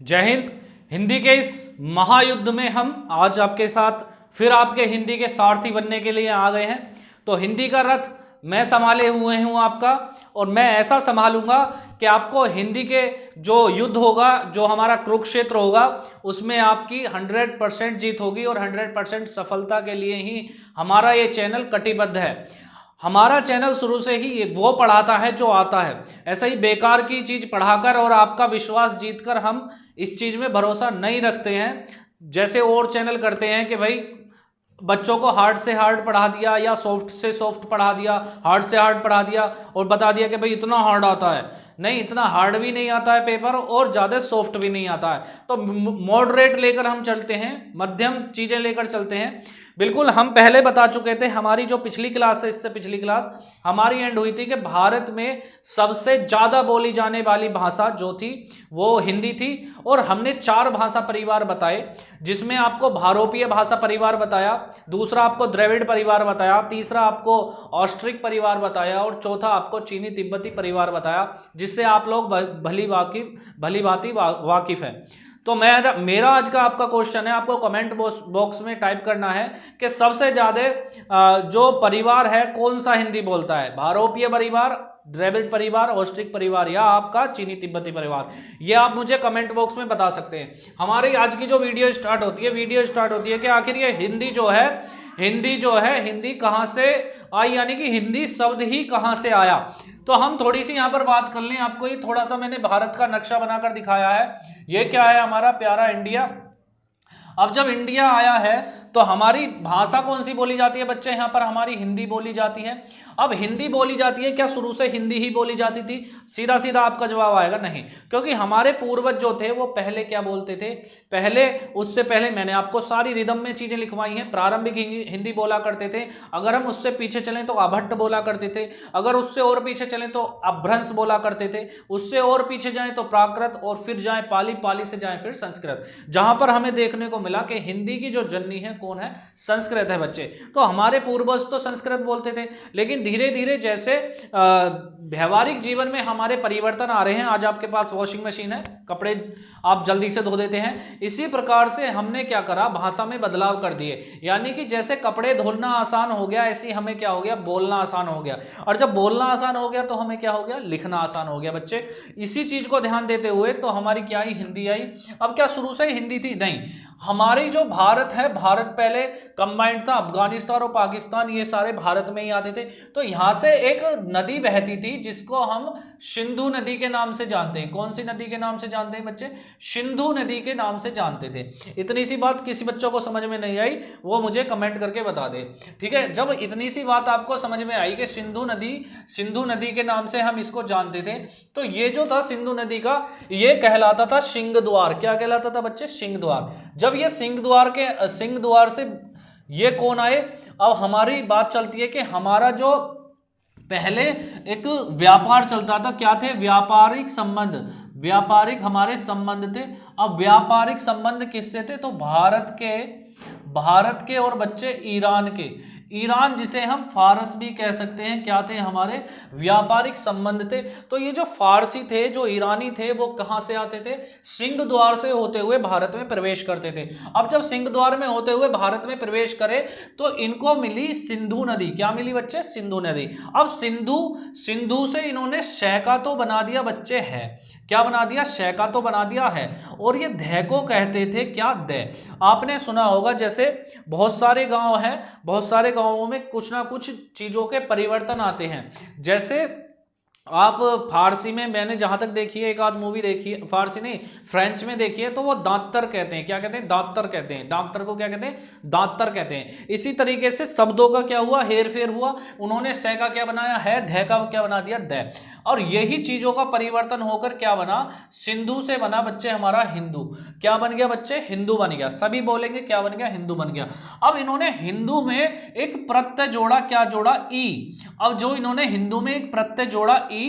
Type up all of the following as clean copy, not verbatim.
जय हिंद। हिंदी के इस महायुद्ध में हम आज आपके साथ फिर आपके हिंदी के सारथी बनने के लिए आ गए हैं। तो हिंदी का रथ मैं संभाले हुए हूं आपका, और मैं ऐसा संभालूंगा कि आपको हिंदी के जो युद्ध होगा, जो हमारा कुरुक्षेत्र होगा, उसमें आपकी 100% जीत होगी और 100% सफलता के लिए ही हमारा ये चैनल कटिबद्ध है। हमारा चैनल शुरू से ही वो पढ़ाता है जो आता है। ऐसा ही बेकार की चीज पढ़ाकर और आपका विश्वास जीतकर हम इस चीज में भरोसा नहीं रखते हैं, जैसे और चैनल करते हैं कि भाई बच्चों को हार्ड से हार्ड पढ़ा दिया या सॉफ्ट से सॉफ्ट पढ़ा दिया, हार्ड से हार्ड पढ़ा दिया और बता दिया कि भाई इतना हार्ड आता है। नहीं, इतना हार्ड भी नहीं आता है पेपर और ज़्यादा सॉफ्ट भी नहीं आता है। तो मॉडरेट लेकर हम चलते हैं, मध्यम चीज़ें लेकर चलते हैं। बिल्कुल, हम पहले बता चुके थे, हमारी जो पिछली क्लास है, इससे पिछली क्लास हमारी एंड हुई थी कि भारत में सबसे ज़्यादा बोली जाने वाली भाषा जो थी वो हिंदी थी। और हमने 4 भाषा परिवार बताए, जिसमें आपको भारोपीय भाषा परिवार बताया, दूसरा आपको द्रविड़ परिवार बताया, तीसरा आपको ऑस्ट्रिक परिवार बताया और चौथा आपको चीनी तिब्बती परिवार बताया, जिससे आप लोग भली भांति वाकिफ है। तो मेरा आज का आपका क्वेश्चन है, आपको कमेंट बॉक्स में टाइप करना है कि सबसे ज्यादा जो परिवार है कौन सा हिंदी बोलता है, भारोपीय परिवार, द्रविड़ परिवार, ऑस्ट्रिक परिवार या आपका चीनी तिब्बती परिवार। ये आप मुझे कमेंट बॉक्स में बता सकते हैं। हमारी आज की जो वीडियो स्टार्ट होती है कि आखिर ये हिंदी जो है हिंदी कहाँ से आई, यानी कि हिंदी शब्द ही कहाँ से आया। तो हम थोड़ी सी यहाँ पर बात कर लें। आपको ये थोड़ा सा मैंने भारत का नक्शा बनाकर दिखाया है। ये क्या है? हमारा प्यारा इंडिया। अब जब इंडिया आया है तो हमारी भाषा कौन सी बोली जाती है बच्चे? यहाँ पर हमारी हिंदी बोली जाती है। अब हिंदी बोली जाती है, क्या शुरू से हिंदी ही बोली जाती थी? सीधा सीधा आपका जवाब आएगा नहीं, क्योंकि हमारे पूर्वज जो थे वो पहले क्या बोलते थे? उससे पहले मैंने आपको सारी रिदम में चीजें लिखवाई हैं। प्रारंभिक हिंदी बोला करते थे। अगर हम उससे पीछे चलें तो अभट्ट बोला करते थे। अगर उससे और पीछे चलें तो अपभ्रंश बोला करते थे। उससे और पीछे जाएं तो प्राकृत, और फिर जाएं पाली, पाली से जाएं फिर संस्कृत। जहां पर हमें देखने को मिला कि हिंदी की जो जननी है कौन है? संस्कृत है बच्चे। तो हमारे पूर्वज तो संस्कृत बोलते थे, लेकिन धीरे धीरे जैसे व्यवहारिक जीवन में हमारे परिवर्तन आ रहे हैं, आज आपके पास वॉशिंग मशीन है, कपड़े आप जल्दी से धो देते हैं, इसी प्रकार से हमने क्या करा? भाषा में बदलाव कर दिए। यानी कि जैसे कपड़े धोना आसान हो गया, ऐसे हमें क्या हो गया? बोलना आसान हो गया। और जब बोलना आसान हो गया तो हमें क्या हो गया? लिखना आसान हो गया बच्चे। इसी चीज को ध्यान देते हुए तो हमारी क्या आई? हिंदी आई। अब क्या शुरू से ही हिंदी थी? नहीं, हमारी जो भारत है, भारत पहले कंबाइंड था, अफगानिस्तान और पाकिस्तान ये सारे भारत में ही आते थे। तो यहां से एक नदी बहती थी जिसको हम सिंधु नदी के नाम से जानते हैं। कौन सी नदी के नाम से जानते हैं बच्चे? सिंधु नदी के नाम से जानते थे। इतनी सी बात किसी बच्चों को समझ में नहीं आई, वो मुझे कमेंट करके बता दे, ठीक है। जब इतनी सी बात आपको समझ में आई कि सिंधु नदी के नाम से हम इसको जानते थे, तो ये जो था सिंधु नदी का, ये कहलाता था सिंह द्वार। क्या कहलाता था बच्चे? सिंह द्वार। जब ये सिंह द्वार से ये कौन आए? अब हमारी बात चलती है कि हमारा जो पहले एक व्यापार चलता था, क्या थे? व्यापारिक हमारे संबंध थे। अब व्यापारिक संबंध किससे थे? तो भारत के और बच्चे ईरान, जिसे हम फारस भी कह सकते हैं, क्या थे? हमारे व्यापारिक संबंध थे। तो ये जो फारसी थे, जो ईरानी थे, वो कहां से आते थे? सिंह द्वार से होते हुए भारत में प्रवेश करते थे। अब जब सिंह द्वार में होते हुए भारत में प्रवेश करे तो इनको मिली सिंधु नदी। क्या मिली बच्चे? सिंधु नदी। अब सिंधु से इन्होंने शैका तो बना दिया बच्चे, है क्या बना दिया? शैका तो बना दिया है। और ये ध को कहते थे, क्या? द। आपने सुना होगा, जैसे बहुत सारे गांव हैं, बहुत सारे गांवों में कुछ ना कुछ चीजों के परिवर्तन आते हैं। जैसे आप फारसी में, मैंने जहां तक देखी है, एक आध मूवी देखी है, फारसी नहीं फ्रेंच में देखी है, तो वो दांतर कहते हैं। क्या कहते हैं? दांतर कहते हैं। डॉक्टर को क्या कहते हैं? दांतर कहते हैं। इसी तरीके से शब्दों का क्या हुआ? हेर फेर हुआ। उन्होंने से का क्या बनाया? है। ध का क्या बना दिया? द। और यही चीजों का परिवर्तन होकर क्या बना? सिंधु से बना बच्चे हमारा हिंदू। क्या बन गया बच्चे? हिंदू बन गया। सभी बोलेंगे क्या बन गया? हिंदू बन गया। अब इन्होंने हिंदू में एक प्रत्यय जोड़ा। क्या जोड़ा? ई। अब जो इन्होंने हिंदू में एक प्रत्यय जोड़ा ई,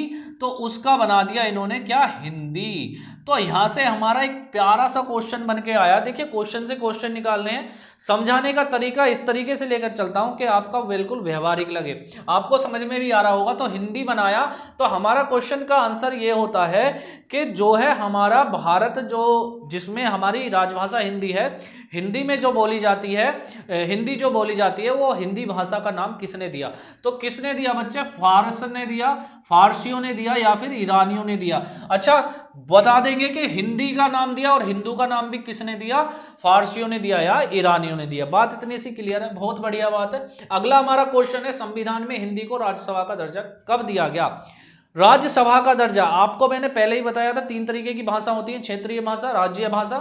तो उसका बना दिया इन्होंने क्या? हिंदी। तो यहां से हमारा एक प्यारा सा क्वेश्चन बन के आया। देखिए क्वेश्चन से क्वेश्चन निकालने हैं, समझाने का तरीका इस तरीके से लेकर चलता हूं कि आपका बिल्कुल व्यवहारिक लगे, आपको समझ में भी आ रहा होगा। तो हिंदी बनाया तो हमारा क्वेश्चन का आंसर ये होता है कि जो है हमारा भारत जो जिसमें हमारी राजभाषा हिंदी है, हिंदी में जो बोली जाती है, हिंदी जो बोली जाती है वो हिंदी भाषा का नाम किसने दिया? तो किसने दिया बच्चे? फारस ने दिया, फारसियों ने दिया या फिर ईरानियों ने दिया। अच्छा बता देंगे कि हिंदी का नाम दिया और हिंदू का नाम भी किसने दिया? फारसियों ने दिया या ईरानियों ने दिया। बात इतनी सी क्लियर है, बहुत बढ़िया बात है। अगला हमारा क्वेश्चन है, संविधान में हिंदी को राज्यसभा का दर्जा कब दिया गया? राज्यसभा का दर्जा आपको मैंने पहले ही बताया था, 3 तरीके की भाषा होती है, क्षेत्रीय भाषा, राज्य भाषा,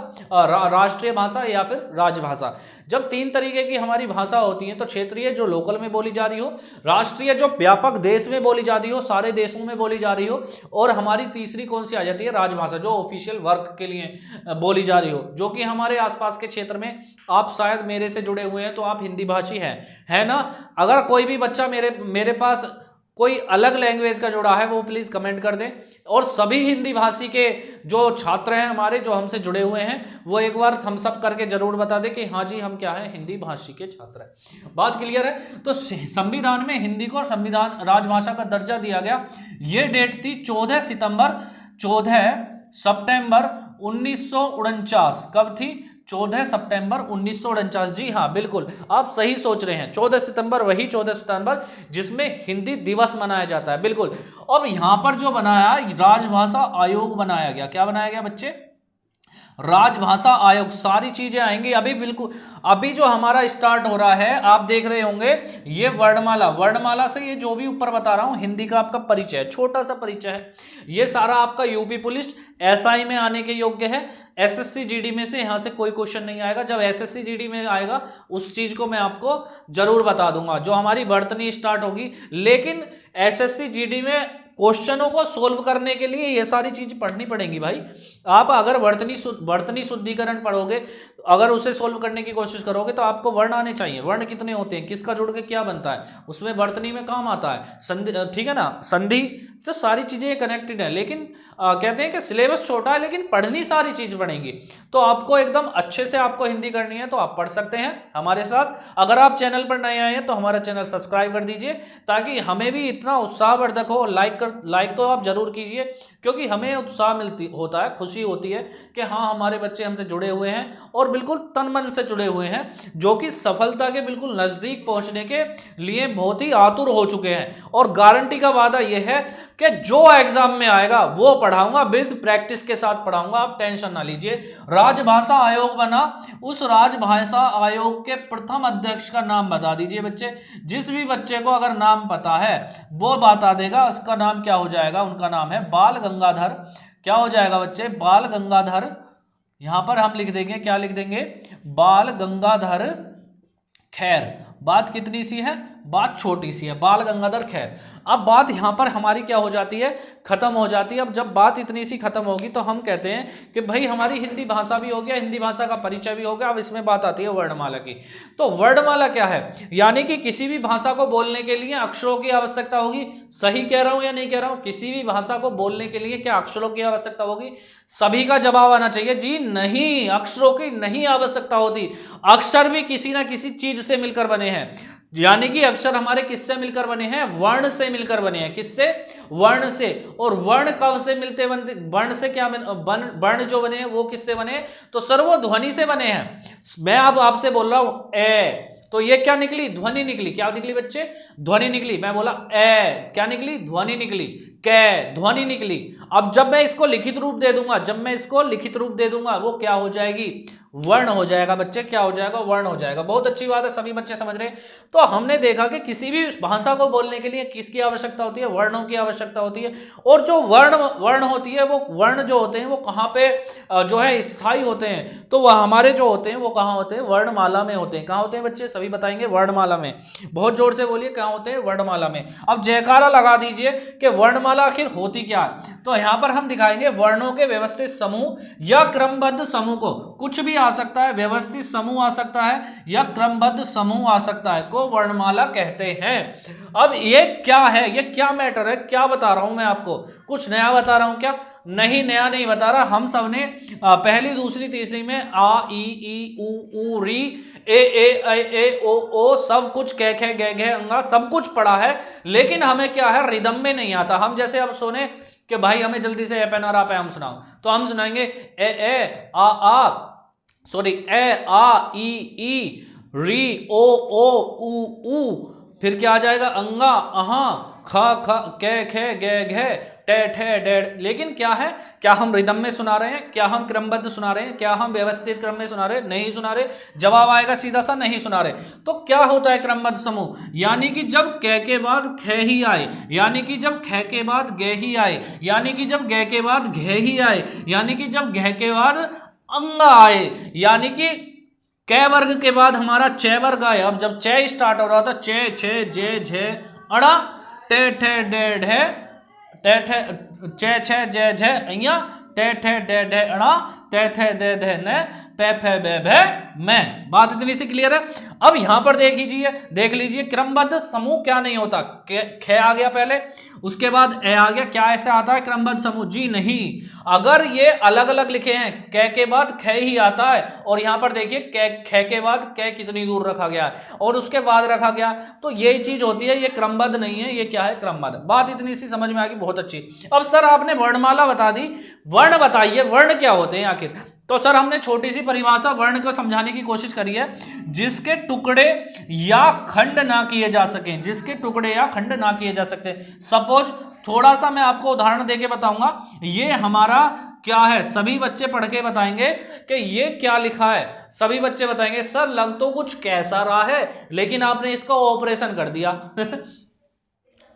राष्ट्रीय भाषा या फिर राजभाषा। जब 3 तरीके की हमारी भाषा होती है तो क्षेत्रीय जो लोकल में बोली जा रही हो, राष्ट्रीय जो व्यापक देश में बोली जाती हो, सारे देशों में बोली जा रही हो, और हमारी तीसरी कौन सी आ जाती है? राजभाषा, जो ऑफिशियल वर्क के लिए बोली जा रही हो, जो कि हमारे आसपास के क्षेत्र में आप शायद मेरे से जुड़े हुए हैं तो आप हिंदी भाषी हैं, है ना? अगर कोई भी बच्चा मेरे पास कोई अलग लैंग्वेज का जुड़ा है वो प्लीज कमेंट कर दें, और सभी हिंदी भाषी के जो छात्र हैं हमारे जो हमसे जुड़े हुए हैं वो एक बार थम्स अप करके जरूर बता दें कि हाँ जी हम क्या है, हिंदी भाषी के छात्र हैं। बात क्लियर है? तो संविधान में हिंदी को संविधान राजभाषा का दर्जा दिया गया। ये डेट थी 14 सितंबर 1949। कब थी? 14 सितंबर 1949। जी हाँ बिल्कुल आप सही सोच रहे हैं, 14 सितंबर, वही 14 सितंबर जिसमें हिंदी दिवस मनाया जाता है। बिल्कुल। अब यहां पर जो बनाया राजभाषा आयोग बनाया गया। क्या बनाया गया बच्चे? राजभाषा आयोग। सारी चीजें आएंगी अभी, बिल्कुल अभी जो हमारा स्टार्ट हो रहा है आप देख रहे होंगे, ये वर्णमाला, वर्णमाला से ये जो भी ऊपर बता रहा हूं हिंदी का आपका परिचय है, छोटा सा परिचय है। ये सारा आपका यूपी पुलिस एसआई में आने के योग्य है। एसएससी जीडी में से यहां से कोई क्वेश्चन नहीं आएगा। जब एसएससी जीडी में आएगा उस चीज को मैं आपको जरूर बता दूंगा, जो हमारी वर्तनी स्टार्ट होगी। लेकिन एसएससी जीडी में क्वेश्चनों को सोल्व करने के लिए ये सारी चीज पढ़नी पड़ेंगी भाई। आप अगर वर्तनी शुद्धिकरण पढ़ोगे, अगर उसे सोल्व करने की कोशिश करोगे तो आपको वर्ण आने चाहिए। वर्ण कितने होते हैं, किसका जुड़ के क्या बनता है, उसमें वर्तनी में काम आता है संधि, ठीक है ना, संधि, तो सारी चीजें कनेक्टेड है। लेकिन कहते हैं कि सिलेबस छोटा है लेकिन पढ़नी सारी चीज पढ़ेंगी। तो आपको एकदम अच्छे से आपको हिंदी करनी है तो आप पढ़ सकते हैं हमारे साथ। अगर आप चैनल पर नए आए हैं तो हमारा चैनल सब्सक्राइब कर दीजिए ताकि हमें भी इतना उत्साहवर्धक हो। लाइक तो आप जरूर कीजिए, क्योंकि हमें उत्साह होता है, खुशी होती है कि हाँ हमारे बच्चे हमसे जुड़े हुए हैं और बिल्कुल तन मन से जुड़े हुए हैं, जो कि सफलता के बिल्कुल नजदीक पहुंचने के लिए बहुत ही आतुर हो चुके हैं। और गारंटी का वादा यह है कि जो एग्जाम में आएगा वो पढ़ाऊंगा, विद प्रैक्टिस के साथ पढ़ाऊंगा, आप टेंशन ना लीजिए। राजभाषा आयोग बना, उस राजभाषा आयोग के प्रथम अध्यक्ष का नाम बता दीजिए बच्चे। जिस भी बच्चे को अगर नाम पता है वो बता देगा, उसका नाम क्या हो जाएगा? उनका नाम है बाल गंगाधर। क्या हो जाएगा बच्चे? बाल गंगाधर। यहां पर हम लिख देंगे, क्या लिख देंगे? बाल गंगाधर खैर। बात कितनी सी है? बात छोटी सी है, बाल गंगाधर खैर। अब बात यहां पर हमारी क्या हो जाती है? खत्म हो जाती है। अब जब बात इतनी सी खत्म होगी तो हम कहते हैं कि भाई हमारी हिंदी भाषा भी हो गया, हिंदी भाषा का परिचय भी हो गया। अब इसमें बात आती है वर्णमाला की। तो वर्णमाला क्या है? यानी कि किसी भी भाषा को बोलने के लिए अक्षरों की आवश्यकता होगी। सही कह रहा हूं या नहीं कह रहा हूं? किसी भी भाषा को बोलने के लिए क्या अक्षरों की आवश्यकता होगी? सभी का जवाब आना चाहिए जी नहीं, अक्षरों की नहीं आवश्यकता होती। अक्षर भी किसी ना किसी चीज से मिलकर बने हैं। यानी कि अक्षर हमारे किससे मिलकर बने हैं? वर्ण से मिलकर बने हैं। किससे? वर्ण से। और वर्ण कब से मिलते बनते? वर्ण से क्या वर्ण जो बने हैं वो किससे बने? तो सर वो ध्वनि से बने हैं। मैं अब आपसे बोल रहा हूं ए, तो ये क्या निकली? ध्वनि निकली। क्या निकली बच्चे? ध्वनि निकली। मैं बोला ए, क्या निकली? ध्वनि निकली। कै, ध्वनि निकली। अब जब मैं इसको लिखित रूप दे दूंगा, वो क्या हो जाएगी? वर्ण हो जाएगा बच्चे। क्या हो जाएगा? वर्ण हो जाएगा। बहुत अच्छी बात है, सभी बच्चे समझ रहे हैं। तो हमने देखा कि किसी भी भाषा को बोलने के लिए किसकी आवश्यकता होती है? वर्णों की आवश्यकता होती है। और जो वर्ण होती है, वो वर्ण जो होते हैं वो कहाँ पे जो है स्थायी होते हैं? तो वह हमारे जो होते हैं वो कहाँ होते हैं? वर्णमाला में होते हैं। कहाँ होते हैं बच्चे? सभी बताएंगे वर्णमाला में। बहुत जोर से बोलिए, कहाँ होते हैं? वर्णमाला में। अब जयकारा लगा दीजिए कि वर्णमाला आखिर होती क्या है। तो यहां पर हम दिखाएंगे वर्णों के व्यवस्थित समूह या क्रमबद्ध समूह को, कुछ भी आ सकता है, व्यवस्थित समूह आ सकता है या क्रमबद्ध समूह आ सकता है, को वर्णमाला कहते हैं। अब ये क्या है? ये क्या मैटर है? क्या बता रहा हूं मैं आपको? कुछ नया बता रहा हूं क्या? नहीं, नया नहीं बता रहा। हम सब ने पहली दूसरी तीसरी में आ ई ऊ री ए ओ सब कुछ कै खे गे घे अंगा सब कुछ पढ़ा है, लेकिन हमें क्या है, रिदम में नहीं आता। हम जैसे अब सोने कि भाई हमें जल्दी से ए पेन और आ पे हम सुनाओ, तो हम सुनाएंगे ए आ सॉरी ए आ ई री ओ ऊ, फिर क्या आ जाएगा, अंगा अहा ख ख कै खे गे घे टे ठे डेढ़। लेकिन क्या है, क्या हम रिदम में सुना रहे हैं, क्या हम क्रमबद्ध सुना रहे हैं, क्या हम व्यवस्थित क्रम में सुना रहे हैं? नहीं सुना रहे। जवाब आएगा सीधा सा, नहीं सुना रहे। तो क्या होता है क्रमबद्ध समूह, यानी कि जब कै के बाद खे ही आए, यानी कि जब खे के बाद गे ही आए, यानी कि जब गे के बाद घे ही आए, यानी कि जब घे के बाद अंगा आए, यानी कि कै वर्ग के बाद हमारा चे वर्ग आए। अब जब चे स्टार्ट हो रहा था, चे छे जे झे अड़ा टे ठे डे ढे टे ठे चे छे जे झे अइया टे ठे डे ढे अड़ा ते थे दे धे ने पे फे बे भे मैं। बात इतनी सी क्लियर है। अब यहां पर देख लीजिए क्रमबद्ध समूह क्या नहीं होता, खे आ गया पहले, उसके बाद ए आ गया, क्या ऐसे आता है क्रमबद्ध समूह? जी नहीं। अगर ये अलग अलग लिखे हैं, कै के बाद खे ही आता है, और यहां पर देखिए खे के बाद कै कितनी दूर रखा गया है और उसके बाद रखा गया, तो ये चीज होती है, ये क्रमबद्ध नहीं है, ये क्या है, क्रमबद्ध। बात इतनी सी समझ में आ गई, बहुत अच्छी। अब सर आपने वर्णमाला बता दी, वर्ण बताइए वर्ण क्या होते हैं आखिर। तो सर हमने छोटी सी परिभाषा वर्ण को समझाने की कोशिश करी है, जिसके टुकड़े या खंड ना किए जा सकें, जिसके टुकड़े या खंड ना किए जा सकते। सपोज थोड़ा सा मैं आपको उदाहरण देके बताऊंगा, ये हमारा क्या है, सभी बच्चे पढ़ के बताएंगे कि ये क्या लिखा है। सभी बच्चे बताएंगे सर लग तो कुछ कैसा रहा है, लेकिन आपने इसका ऑपरेशन कर दिया।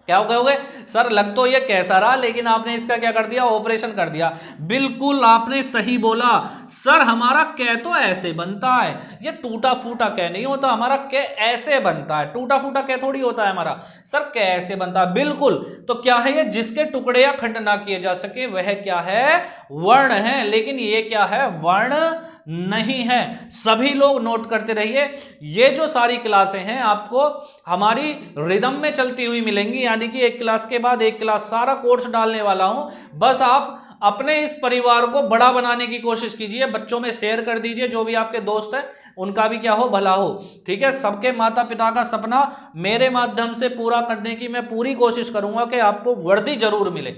क्या कहोगे, सर लग तो ये कैसा रहा, लेकिन आपने इसका क्या कर दिया, ऑपरेशन कर दिया। बिल्कुल आपने सही बोला सर, हमारा कै तो ऐसे बनता है, ये टूटा फूटा कै नहीं होता, हमारा कै ऐसे बनता है, टूटा फूटा कै थोड़ी होता है हमारा, सर कै ऐसे बनता है। बिल्कुल। तो क्या है ये, जिसके टुकड़े या खंड ना किए जा सके वह क्या है, वर्ण है। लेकिन ये क्या है, वर्ण नहीं है। सभी लोग नोट करते रहिए, ये जो सारी क्लासें हैं आपको हमारी रिदम में चलती हुई मिलेंगी, यानी कि एक क्लास के बाद एक क्लास, सारा कोर्स डालने वाला हूं। बस आप अपने इस परिवार को बड़ा बनाने की कोशिश कीजिए, बच्चों में शेयर कर दीजिए, जो भी आपके दोस्त हैं उनका भी क्या हो, भला हो। ठीक है, सबके माता पिता का सपना मेरे माध्यम से पूरा करने की मैं पूरी कोशिश करूंगा कि आपको वर्दी जरूर मिले।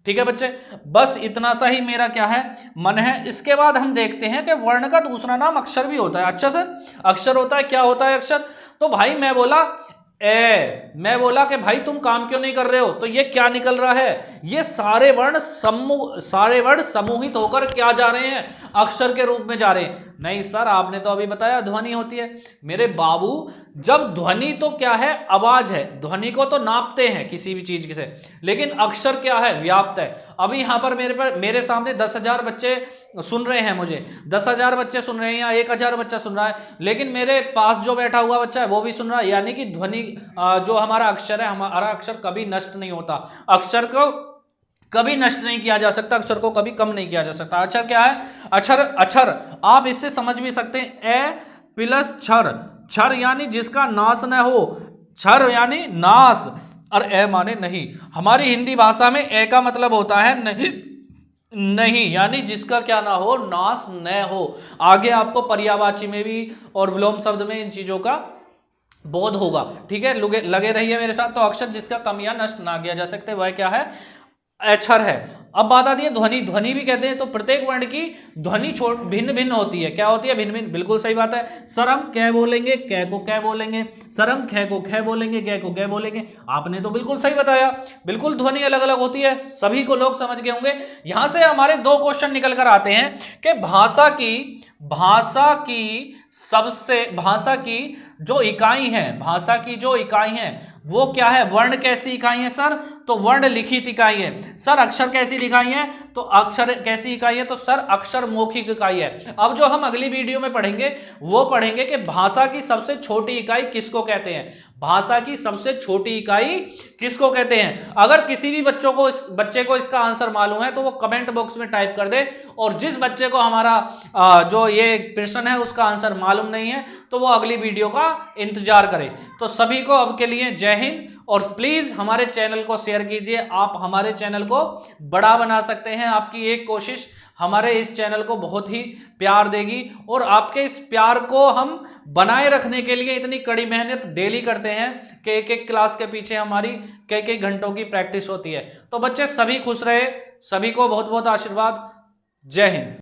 ठीक है बच्चे, बस इतना सा ही मेरा क्या है, मन है। इसके बाद हम देखते हैं कि वर्ण का दूसरा नाम अक्षर भी होता है। अच्छा सर, अक्षर होता है, क्या होता है अक्षर? तो भाई मैं बोला मैं बोला कि भाई तुम काम क्यों नहीं कर रहे हो, तो ये क्या निकल रहा है, ये सारे वर्ण समूहित होकर क्या जा रहे हैं, अक्षर के रूप में जा रहे हैं। नहीं सर, आपने तो अभी बताया ध्वनि होती है। मेरे बाबू, जब ध्वनि तो क्या है, आवाज है, ध्वनि को तो नापते हैं किसी भी चीज से, लेकिन अक्षर क्या है, व्याप्त है। अभी यहां पर मेरे सामने 10,000 बच्चे सुन रहे हैं, मुझे 10,000 बच्चे सुन रहे हैं या 1,000 बच्चा सुन रहा है, लेकिन मेरे पास जो बैठा हुआ बच्चा है वो भी सुन रहा है। यानी कि ध्वनि जो हमारा अक्षर है, हमारा अक्षर कभी नष्ट नहीं होता, अक्षर को कभी नष्ट नहीं किया जा सकता, अक्षर को कभी कम नहीं किया जा सकता। अक्षर क्या है, अक्षर आप इससे समझ भी सकते हैं, ए प्लस क्षर, क्षर यानी जिसका नाश न हो, क्षर यानी नाश, और ए माने नहीं। हमारी हिंदी भाषा में ए का मतलब होता है नहीं, यानी जिसका क्या ना हो, नाश न हो। आगे आपको पर्यायवाची में भी और विलोम शब्द में इन चीजों का बोध होगा। ठीक है, लगे रहिए मेरे साथ। तो अक्षर जिसका कम या नष्ट ना किया जा सकते वह क्या है, अक्षर है। अब बात आती है ध्वनि, ध्वनि भी कहते हैं। तो प्रत्येक वर्ण की ध्वनि भिन्न भिन्न होती है। क्या होती है, भिन्न भिन्न, बिल्कुल सही बात है। सर हम कै बोलेंगे, कै को कै बोलेंगे, सर हम खे को खे बोलेंगे, कै को कै बोलेंगे। आपने तो बिल्कुल सही बताया, बिल्कुल ध्वनि अलग अलग होती है, सभी को लोग समझ गए होंगे। यहां से हमारे 2 क्वेश्चन निकल कर आते हैं कि भाषा की जो इकाई है, भाषा की जो इकाई है वो क्या है, वर्ण कैसी इकाई है सर, तो वर्ण लिखित इकाई है। सर अक्षर कैसी इकाई है, तो अक्षर कैसी इकाई है, तो सर अक्षर मौखिक इकाई है। अब जो हम अगली वीडियो में पढ़ेंगे वो पढ़ेंगे कि भाषा की सबसे छोटी इकाई किसको कहते हैं, भाषा की सबसे छोटी इकाई किसको कहते हैं। अगर किसी भी बच्चे को इसका आंसर मालूम है तो वो कमेंट बॉक्स में टाइप कर दे, और जिस बच्चे को हमारा जो ये प्रश्न है उसका आंसर मालूम नहीं है तो वो अगली वीडियो का इंतजार करे। तो सभी को अब के लिए जय हिंद, और प्लीज हमारे चैनल को शेयर कीजिए। आप हमारे चैनल को बड़ा बना सकते हैं। आपकी एक कोशिश हमारे इस चैनल को बहुत ही प्यार देगी और आपके इस प्यार को हम बनाए रखने के लिए इतनी कड़ी मेहनत डेली करते हैं कि एक एक क्लास के पीछे हमारी कई कई घंटों की प्रैक्टिस होती है। तो बच्चे सभी खुश रहे, सभी को बहुत बहुत आशीर्वाद। जय हिंद।